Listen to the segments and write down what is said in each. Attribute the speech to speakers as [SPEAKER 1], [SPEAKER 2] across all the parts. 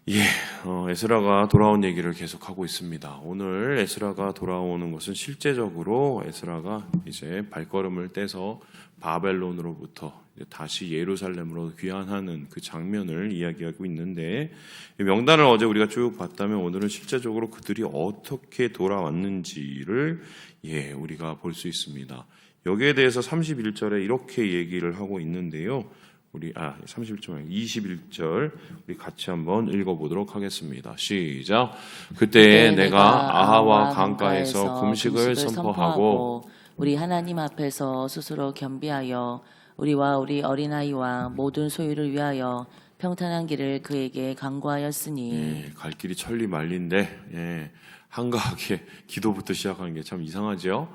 [SPEAKER 1] 예, 에스라가 돌아온 얘기를 계속하고 있습니다. 오늘 에스라가 돌아오는 것은 실제적으로 에스라가 이제 발걸음을 떼서 바벨론으로부터 이제 다시 예루살렘으로 귀환하는 그 장면을 이야기하고 있는데, 명단을 어제 우리가 쭉 봤다면 오늘은 실제적으로 그들이 어떻게 돌아왔는지를 우리가 볼 수 있습니다. 여기에 대해서 31절에 이렇게 얘기를 하고 있는데요. 31절 말고 21절 우리 같이 한번 읽어보도록 하겠습니다. 시작. 그때 내가 아하와 강가에서 금식을 선포하고
[SPEAKER 2] 우리 하나님 앞에서 스스로 겸비하여 우리와 우리 어린아이와 모든 소유를 위하여 평탄한 길을 그에게 강구하였으니.
[SPEAKER 1] 갈 길이 천리 만리인데 한가하게 기도부터 시작하는 게 참 이상하죠.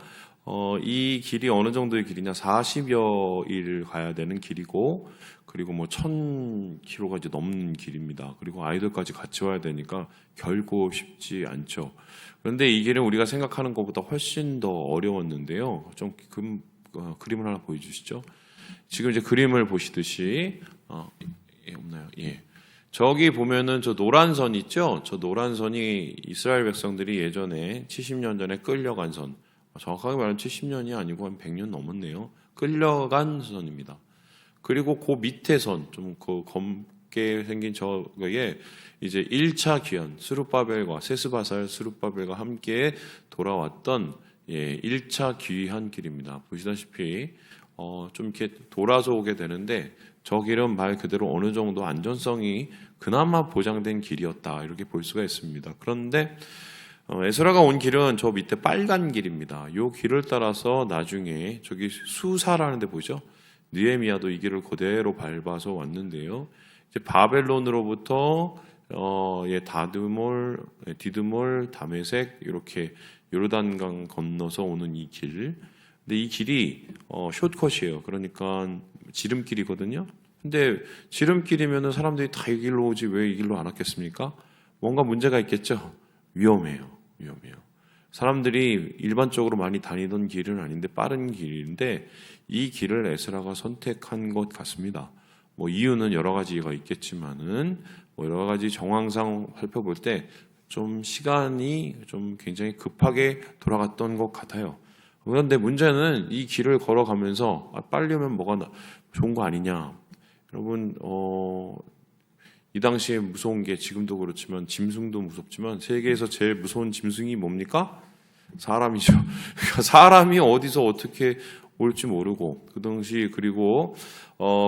[SPEAKER 1] 이 길이 어느 정도의 길이냐? 40여 일 가야 되는 길이고, 그리고 뭐 1000km가 이제 넘는 길입니다. 그리고 아이들까지 같이 와야 되니까 결코 쉽지 않죠. 그런데 이 길은 우리가 생각하는 것보다 훨씬 더 어려웠는데요. 좀 그림을 하나 보여주시죠. 지금 이제 그림을 보시듯이 없나요? 저기 보면은 저 노란 선 있죠? 저 노란 선이 이스라엘 백성들이 예전에 70년 전에 끌려간 선. 정확하게 말하면 70년이 아니고 한 100년 넘었네요. 끌려간 선입니다. 그리고 그 밑에 선, 좀 그 검게 생긴 저거에 이제 1차 귀환, 세스바살 스룹바벨과 함께 돌아왔던 1차 귀환 길입니다. 보시다시피 좀 이렇게 돌아서 오게 되는데, 저 길은 말 그대로 어느 정도 안전성이 그나마 보장된 길이었다, 이렇게 볼 수가 있습니다. 그런데 에스라가 온 길은 저 밑에 빨간 길입니다. 이 길을 따라서 나중에 저기 수사라는 데 보죠? 느헤미야도 이 길을 그대로 밟아서 왔는데요. 이제 바벨론으로부터 디드몰, 다메섹 이렇게 요르단강 건너서 오는 이 길. 근데 이 길이 숏컷이에요. 그러니까 지름길이거든요. 근데 지름길이면은 사람들이 다 이 길로 오지 왜 이 길로 안 왔겠습니까? 뭔가 문제가 있겠죠. 위험해요. 사람들이 일반적으로 많이 다니던 길은 아닌데 빠른 길인데, 이 길을 에스라가 선택한 것 같습니다. 뭐 이유는 여러 가지가 있겠지만은 여러 가지 정황상 살펴볼 때 좀 시간이 좀 굉장히 급하게 돌아갔던 것 같아요. 그런데 문제는 이 길을 걸어가면서 빨리 오면 뭐가 좋은 거 아니냐. 여러분 이 당시에 무서운 게 지금도 그렇지만 짐승도 무섭지만 세계에서 제일 무서운 짐승이 뭡니까? 사람이죠. 그러니까 사람이 어디서 어떻게 올지 모르고, 그 당시 그리고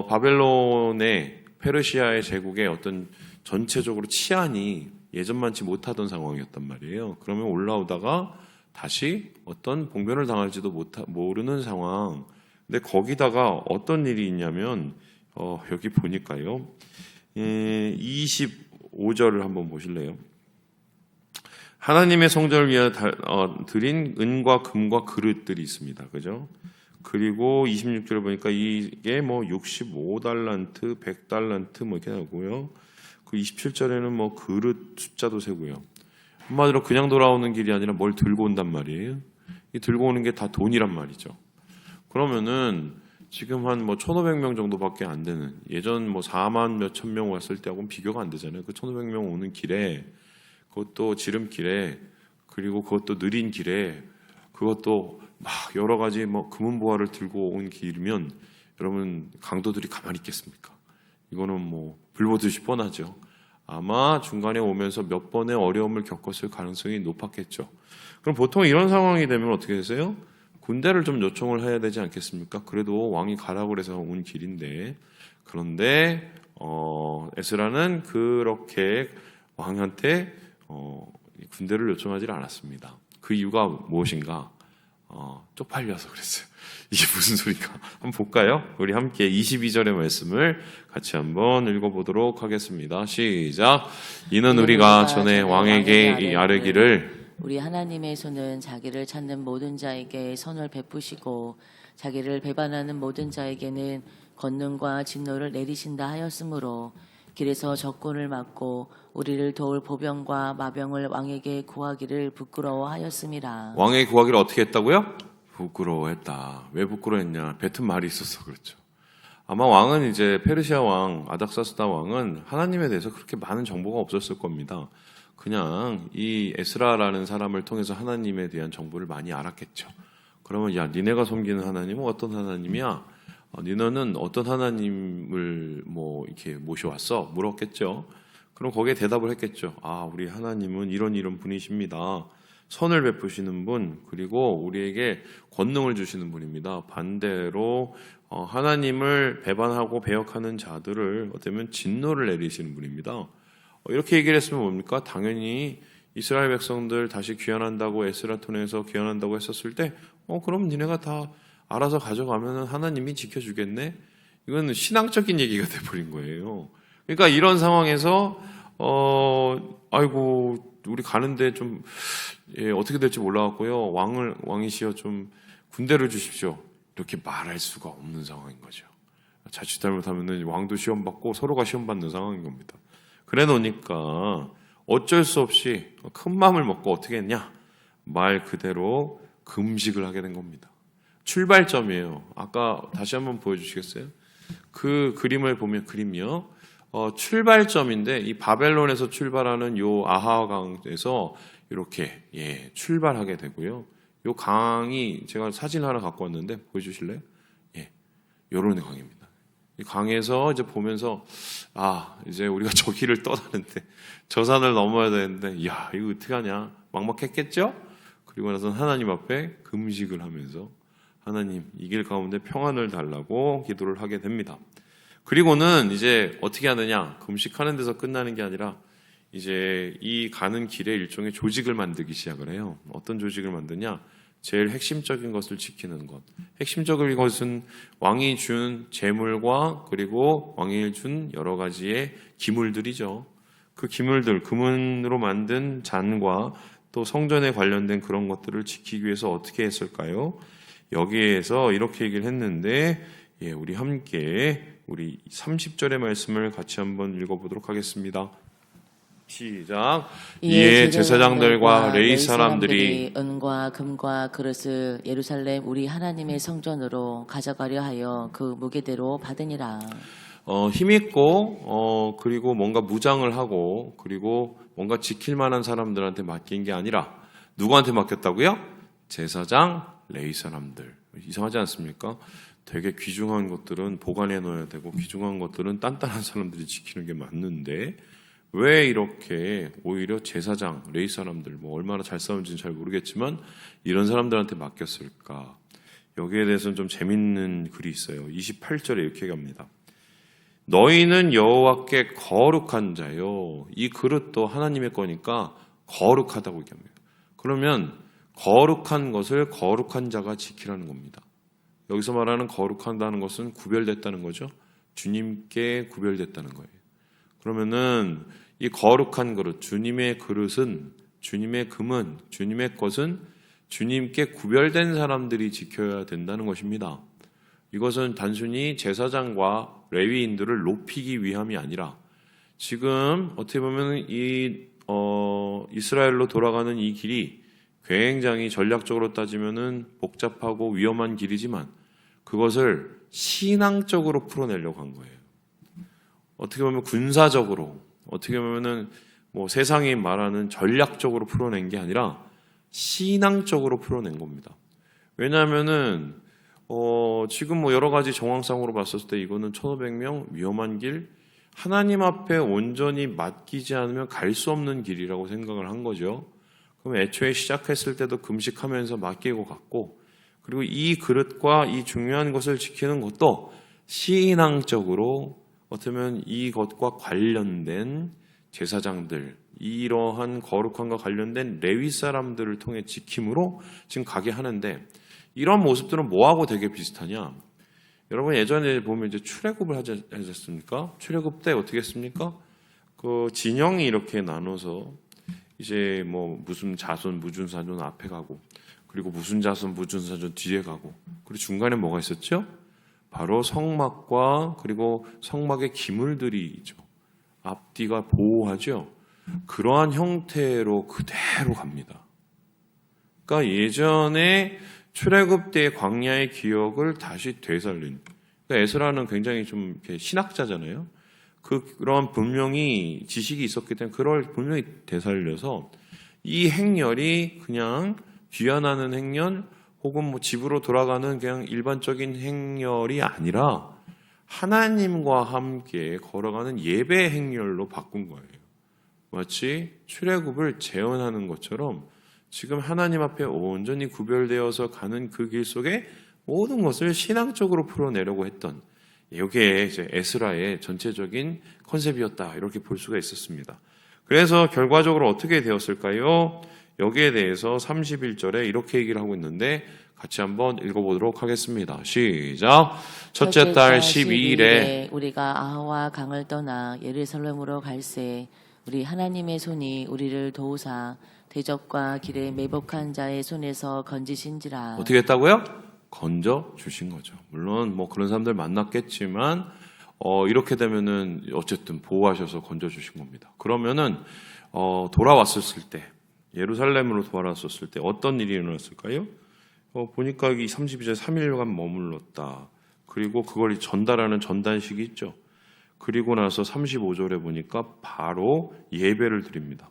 [SPEAKER 1] 바벨론의 페르시아의 제국의 어떤 전체적으로 치안이 예전만치 못하던 상황이었단 말이에요. 그러면 올라오다가 다시 어떤 봉변을 당할지도 모르는 상황. 근데 거기다가 어떤 일이 있냐면 여기 보니까요. 25절을 한번 보실래요? 하나님의 성전을 위해 드린 은과 금과 그릇들이 있습니다. 그죠? 그리고 26절을 보니까 이게 뭐 65달란트, 100달란트 뭐 이렇게 나오고요. 그 27절에는 뭐 그릇 숫자도 세고요. 한마디로 그냥 돌아오는 길이 아니라 뭘 들고 온단 말이에요. 이 들고 오는 게 다 돈이란 말이죠. 그러면은 지금 한 뭐 1,500명 정도밖에 안 되는, 예전 뭐 4만 몇천 명 왔을 때하고는 비교가 안 되잖아요. 그 1,500명 오는 길에, 그것도 지름길에, 그리고 그것도 느린 길에, 그것도 막 여러 가지 뭐 금은보화를 들고 온 길이면 여러분 강도들이 가만히 있겠습니까? 이거는 뭐 불보듯이 뻔하죠. 아마 중간에 오면서 몇 번의 어려움을 겪었을 가능성이 높았겠죠. 그럼 보통 이런 상황이 되면 어떻게 되세요? 군대를 좀 요청을 해야 되지 않겠습니까? 그래도 왕이 가라고 그래서 온 길인데. 그런데 에스라는 그렇게 왕한테 군대를 요청하지 않았습니다. 그 이유가 무엇인가? 쪽팔려서 그랬어요. 이게 무슨 소리가? 한번 볼까요? 우리 함께 22절의 말씀을 같이 한번 읽어보도록 하겠습니다. 시작. 이는 우리가 전에 왕에게 아뢰기를
[SPEAKER 2] 우리 하나님의 손은 자기를 찾는 모든 자에게 선을 베푸시고 자기를 배반하는 모든 자에게는 권능과 진노를 내리신다 하였으므로 길에서 적군을 막고 우리를 도울 보병과 마병을 왕에게 구하기를 부끄러워하였음이라.
[SPEAKER 1] 왕에게 구하기를 어떻게 했다고요? 부끄러워했다. 왜 부끄러워했냐? 뱉은 말이 있어서 그렇죠. 아마 왕은 이제 페르시아 왕 아닥사스다 왕은 하나님에 대해서 그렇게 많은 정보가 없었을 겁니다. 그냥 이 에스라라는 사람을 통해서 하나님에 대한 정보를 많이 알았겠죠. 그러면 야, 니네가 섬기는 하나님은 어떤 하나님이야? 니네는 어떤 하나님을 뭐 이렇게 모셔왔어? 물었겠죠. 그럼 거기에 대답을 했겠죠. 아, 우리 하나님은 이런 분이십니다. 선을 베푸시는 분, 그리고 우리에게 권능을 주시는 분입니다. 반대로 하나님을 배반하고 배역하는 자들을 어쩌면 진노를 내리시는 분입니다. 이렇게 얘기를 했으면 뭡니까? 당연히 이스라엘 백성들 다시 귀환한다고 에스라 통해서 귀환한다고 했었을 때 그럼 니네가 다 알아서 가져가면 하나님이 지켜주겠네? 이건 신앙적인 얘기가 돼버린 거예요. 그러니까 이런 상황에서 아이고 우리 가는데 좀 어떻게 될지 몰라갖고요. 왕이시여 좀 군대를 주십시오. 이렇게 말할 수가 없는 상황인 거죠. 자칫 잘못하면 왕도 시험받고 서로가 시험받는 상황인 겁니다. 그래 놓으니까 어쩔 수 없이 큰 마음을 먹고 어떻게 했냐? 말 그대로 금식을 하게 된 겁니다. 출발점이에요. 아까 다시 한번 보여주시겠어요? 그 그림을 보면 그림이요. 출발점인데 이 바벨론에서 출발하는 요 아하강에서 이렇게 출발하게 되고요. 요 강이 제가 사진 하나 갖고 왔는데 보여주실래요? 요런 강입니다. 이 강에서 이제 보면서 이제 우리가 저 길을 떠나는데 저 산을 넘어야 되는데 야 이거 어떻게 하냐 막막했겠죠? 그리고 나서 하나님 앞에 금식을 하면서 하나님 이 길 가운데 평안을 달라고 기도를 하게 됩니다. 그리고는 이제 어떻게 하느냐 금식하는 데서 끝나는 게 아니라 이제 이 가는 길에 일종의 조직을 만들기 시작을 해요. 어떤 조직을 만드냐? 제일 핵심적인 것을 지키는 것. 핵심적인 것은 왕이 준 재물과 그리고 왕이 준 여러 가지의 기물들이죠. 그 기물들, 금은으로 만든 잔과 또 성전에 관련된 그런 것들을 지키기 위해서 어떻게 했을까요? 여기에서 이렇게 얘기를 했는데 우리 함께 우리 30절의 말씀을 같이 한번 읽어보도록 하겠습니다. 시작. 이에 제사장들과 레위 사람들이
[SPEAKER 2] 은과 금과 그릇을 예루살렘 우리 하나님의 성전으로 가져가려 하여 그 무게대로 받으니라.
[SPEAKER 1] 힘있고 그리고 뭔가 무장을 하고 그리고 뭔가 지킬 만한 사람들한테 맡긴 게 아니라 누구한테 맡겼다고요? 제사장, 레위 사람들. 이상하지 않습니까? 되게 귀중한 것들은 보관해 놓아야 되고 귀중한 것들은 단단한 사람들이 지키는 게 맞는데 왜 이렇게 오히려 제사장, 레위 사람들 뭐 얼마나 잘 싸운지는 잘 모르겠지만 이런 사람들한테 맡겼을까? 여기에 대해서는 좀 재밌는 글이 있어요. 28절에 이렇게 얘기합니다. 너희는 여호와께 거룩한 자요. 이 그릇도 하나님의 거니까 거룩하다고 얘기합니다. 그러면 거룩한 것을 거룩한 자가 지키라는 겁니다. 여기서 말하는 거룩한다는 것은 구별됐다는 거죠. 주님께 구별됐다는 거예요. 그러면은 이 거룩한 그릇, 주님의 그릇은, 주님의 금은, 주님의 것은 주님께 구별된 사람들이 지켜야 된다는 것입니다. 이것은 단순히 제사장과 레위인들을 높이기 위함이 아니라 지금 어떻게 보면 이스라엘로 돌아가는 이 길이 굉장히 전략적으로 따지면은 복잡하고 위험한 길이지만 그것을 신앙적으로 풀어내려고 한 거예요. 어떻게 보면 군사적으로, 어떻게 보면은 뭐 세상이 말하는 전략적으로 풀어낸 게 아니라 신앙적으로 풀어낸 겁니다. 왜냐하면은 지금 뭐 여러 가지 정황상으로 봤을 때 이거는 1,500명 위험한 길, 하나님 앞에 온전히 맡기지 않으면 갈 수 없는 길이라고 생각을 한 거죠. 그럼 애초에 시작했을 때도 금식하면서 맡기고 갔고, 그리고 이 그릇과 이 중요한 것을 지키는 것도 신앙적으로 어쩌면 이것과 관련된 제사장들, 이러한 거룩함과 관련된 레위 사람들을 통해 지킴으로 지금 가게 하는데 이런 모습들은 뭐하고 되게 비슷하냐? 여러분 예전에 보면 이제 출애굽을 하지 않았습니까? 출애굽 때 어떻게 했습니까? 그 진영이 이렇게 나눠서 이제 뭐 무슨 자손, 무슨 자손 앞에 가고 그리고 무슨 자손, 무슨 자손 뒤에 가고 그리고 중간에 뭐가 있었죠? 바로 성막과 그리고 성막의 기물들이 있죠. 앞뒤가 보호하죠. 그러한 형태로 그대로 갑니다. 그러니까 예전에 출애굽 때의 광야의 기억을 다시 되살린 그러니까 에스라는 굉장히 좀 이렇게 신학자잖아요. 그런 분명히 지식이 있었기 때문에 그걸 분명히 되살려서 이 행렬이 그냥 귀환하는 행렬 혹은 뭐 집으로 돌아가는 그냥 일반적인 행렬이 아니라 하나님과 함께 걸어가는 예배 행렬로 바꾼 거예요. 마치 출애굽을 재현하는 것처럼 지금 하나님 앞에 온전히 구별되어서 가는 그 길 속에 모든 것을 신앙적으로 풀어내려고 했던 이게 이제 에스라의 전체적인 컨셉이었다 이렇게 볼 수가 있었습니다. 그래서 결과적으로 어떻게 되었을까요? 여기에 대해서 31절에 이렇게 얘기를 하고 있는데 같이 한번 읽어보도록 하겠습니다. 시작. 첫째 달 12일에
[SPEAKER 2] 우리가 아하와 강을 떠나 예루살렘으로 갈새 우리 하나님의 손이 우리를 도우사 대적과 길에 매복한 자의 손에서 건지신지라.
[SPEAKER 1] 어떻게 했다고요? 건져 주신 거죠. 물론 뭐 그런 사람들 만났겠지만 이렇게 되면은 어쨌든 보호하셔서 건져 주신 겁니다. 그러면은 돌아왔었을 때 예루살렘으로 돌아왔었을 때 어떤 일이 일어났을까요? 보니까 이 32절 3일간 머물렀다. 그리고 그걸 전달하는 전단식이 있죠. 그리고 나서 35절에 보니까 바로 예배를 드립니다.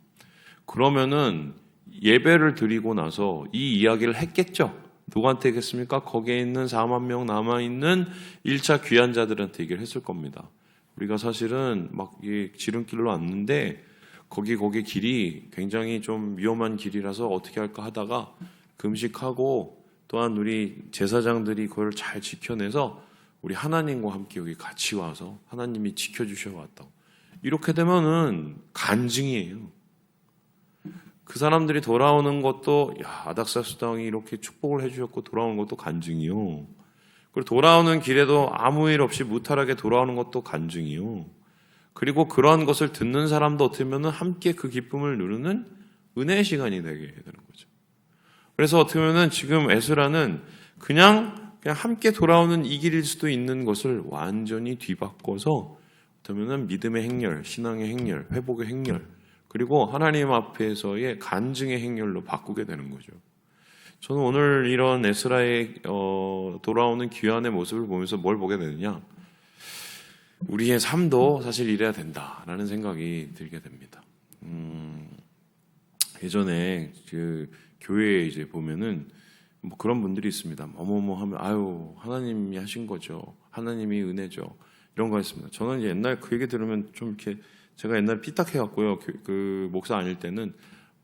[SPEAKER 1] 그러면은 예배를 드리고 나서 이 이야기를 했겠죠. 누구한테 했겠습니까? 거기에 있는 4만 명 남아있는 1차 귀환자들한테 얘기를 했을 겁니다. 우리가 사실은 막 이 지름길로 왔는데 거기 길이 굉장히 좀 위험한 길이라서 어떻게 할까 하다가 금식하고 또한 우리 제사장들이 그걸 잘 지켜내서 우리 하나님과 함께 여기 같이 와서 하나님이 지켜주셔 왔다고. 이렇게 되면은 간증이에요. 그 사람들이 돌아오는 것도 아닥사스당이 이렇게 축복을 해주셨고 돌아오는 것도 간증이요. 그리고 돌아오는 길에도 아무 일 없이 무탈하게 돌아오는 것도 간증이요. 그리고 그런 것을 듣는 사람도 어떻게 보면 함께 그 기쁨을 누르는 은혜의 시간이 되게 되는 거죠. 그래서 어떻게 보면 지금 에스라는 그냥 함께 돌아오는 이 길일 수도 있는 것을 완전히 뒤바꿔서 어떻게 보면 믿음의 행렬, 신앙의 행렬, 회복의 행렬, 그리고 하나님 앞에서의 간증의 행렬로 바꾸게 되는 거죠. 저는 오늘 이런 에스라의 돌아오는 귀환의 모습을 보면서 뭘 보게 되느냐? 우리의 삶도 사실 이래야 된다라는 생각이 들게 됩니다. 예전에 그 교회에 이제 보면은 뭐 그런 분들이 있습니다. 뭐뭐뭐 하면 아유 하나님이 하신 거죠. 하나님이 은혜죠. 이런 거 있습니다. 저는 옛날 그 얘기 들으면 좀 이렇게 제가 옛날에 삐딱해갖고요. 그 목사 아닐 때는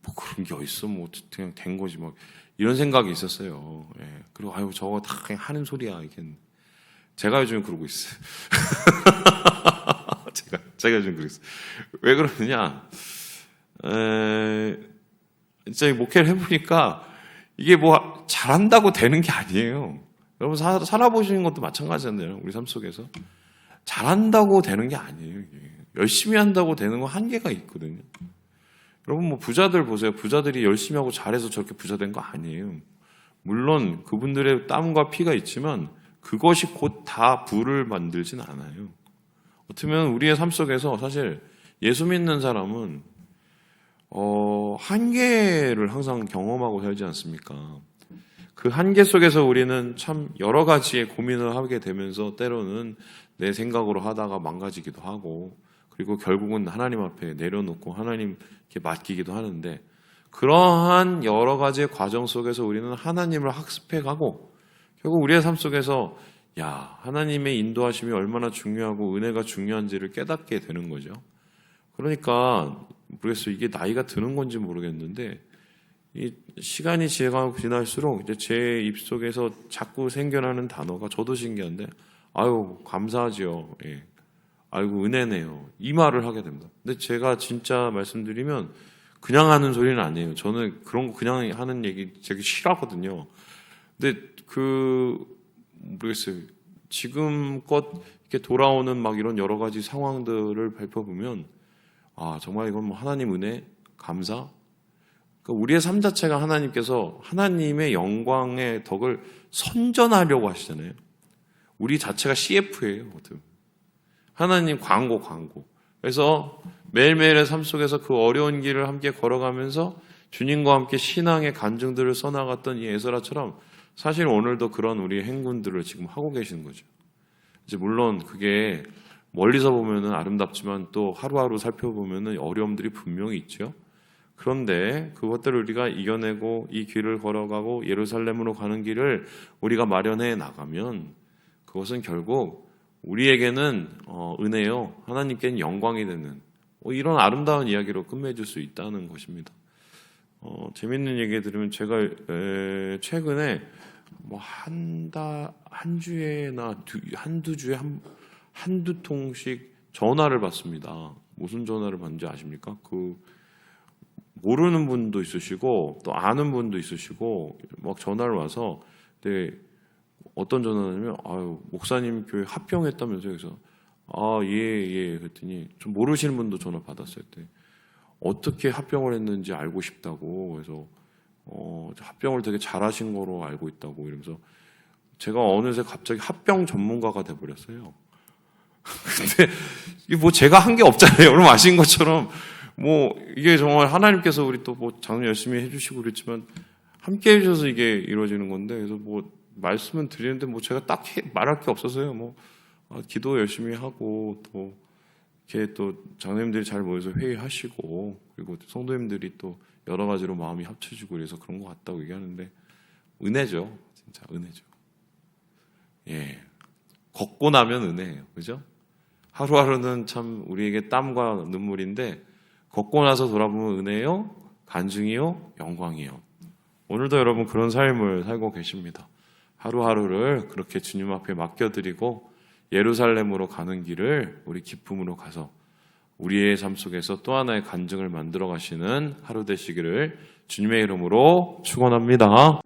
[SPEAKER 1] 뭐 그런 게 어딨어. 뭐 그냥 된 거지 뭐 이런 생각이 있었어요. 예. 그리고 아유 저거 다 그냥 하는 소리야. 이게 제가 요즘 그러고 있어요. 제가 요즘 그러고 있어요. 왜 그러느냐? 진짜 목회를 해보니까 이게 뭐 잘한다고 되는 게 아니에요. 여러분 살아보시는 것도 마찬가지잖아요. 우리 삶 속에서 잘한다고 되는 게 아니에요. 이게. 열심히 한다고 되는 건 한계가 있거든요. 여러분 뭐 부자들 보세요. 부자들이 열심히 하고 잘해서 저렇게 부자 된 거 아니에요. 물론 그분들의 땀과 피가 있지만 그것이 곧 다 부를 만들진 않아요. 어떻게 보면 우리의 삶 속에서 사실 예수 믿는 사람은 한계를 항상 경험하고 살지 않습니까? 그 한계 속에서 우리는 참 여러 가지의 고민을 하게 되면서 때로는 내 생각으로 하다가 망가지기도 하고 그리고 결국은 하나님 앞에 내려놓고 하나님께 맡기기도 하는데 그러한 여러 가지의 과정 속에서 우리는 하나님을 학습해가고 결국 우리의 삶 속에서 하나님의 인도하심이 얼마나 중요하고 은혜가 중요한지를 깨닫게 되는 거죠. 그러니까 모르겠어요. 이게 나이가 드는 건지 모르겠는데 이 시간이 지날수록 이제 제 입속에서 자꾸 생겨나는 단어가 저도 신기한데 아유 감사하지요. 예. 아이고 은혜네요. 이 말을 하게 됩니다. 근데 제가 진짜 말씀드리면 그냥 하는 소리는 아니에요. 저는 그런 거 그냥 하는 얘기 되게 싫어하거든요. 근데 모르겠어요. 지금껏 이렇게 돌아오는 막 이런 여러 가지 상황들을 살펴보면 정말 이건 뭐 하나님 은혜, 감사. 그러니까 우리의 삶 자체가 하나님께서 하나님의 영광의 덕을 선전하려고 하시잖아요. 우리 자체가 CF예요. 하나님 광고. 그래서 매일매일의 삶 속에서 그 어려운 길을 함께 걸어가면서 주님과 함께 신앙의 간증들을 써나갔던 이 에스라처럼 사실 오늘도 그런 우리의 행군들을 지금 하고 계시는 거죠. 이제 물론 그게 멀리서 보면은 아름답지만 또 하루하루 살펴보면은 어려움들이 분명히 있죠. 그런데 그것들을 우리가 이겨내고 이 길을 걸어가고 예루살렘으로 가는 길을 우리가 마련해 나가면 그것은 결국 우리에게는 은혜요, 하나님께는 영광이 되는 이런 아름다운 이야기로 끝맺을 수 있다는 것입니다. 재밌는 얘기 들으면 제가 최근에 뭐 한 주에나 한두 주에 한두 통씩 전화를 받습니다. 무슨 전화를 받는지 아십니까? 모르는 분도 있으시고 또 아는 분도 있으시고 막 전화를 와서 근데 어떤 전화냐면 목사님 교회 합병했다면서요. 그래서 예 그랬더니 좀 모르시는 분도 전화 받았어요. 그때 어떻게 합병을 했는지 알고 싶다고. 그래서 합병을 되게 잘하신 거로 알고 있다고 이러면서 제가 어느새 갑자기 합병 전문가가 돼버렸어요. 근데 이게 뭐 제가 한 게 없잖아요. 여러분 아신 것처럼 뭐 이게 정말 하나님께서 우리 또 뭐 장로 열심히 해주시고 그랬지만 함께 해주셔서 이게 이루어지는 건데 그래서 뭐 말씀은 드리는데 뭐 제가 딱히 말할 게 없어서요. 뭐 기도 열심히 하고 또 이렇게 또 장로님들이 잘 모여서 회의하시고 그리고 성도님들이 또 여러 가지로 마음이 합쳐지고 그래서 그런 것 같다고 얘기하는데 은혜죠. 진짜 은혜죠. 예, 걷고 나면 은혜예요. 그죠? 하루하루는 참 우리에게 땀과 눈물인데 걷고 나서 돌아보면 은혜요, 간증이요, 영광이요. 오늘도 여러분 그런 삶을 살고 계십니다. 하루하루를 그렇게 주님 앞에 맡겨드리고 예루살렘으로 가는 길을 우리 기쁨으로 가서 우리의 삶 속에서 또 하나의 간증을 만들어 가시는 하루 되시기를 주님의 이름으로 축원합니다.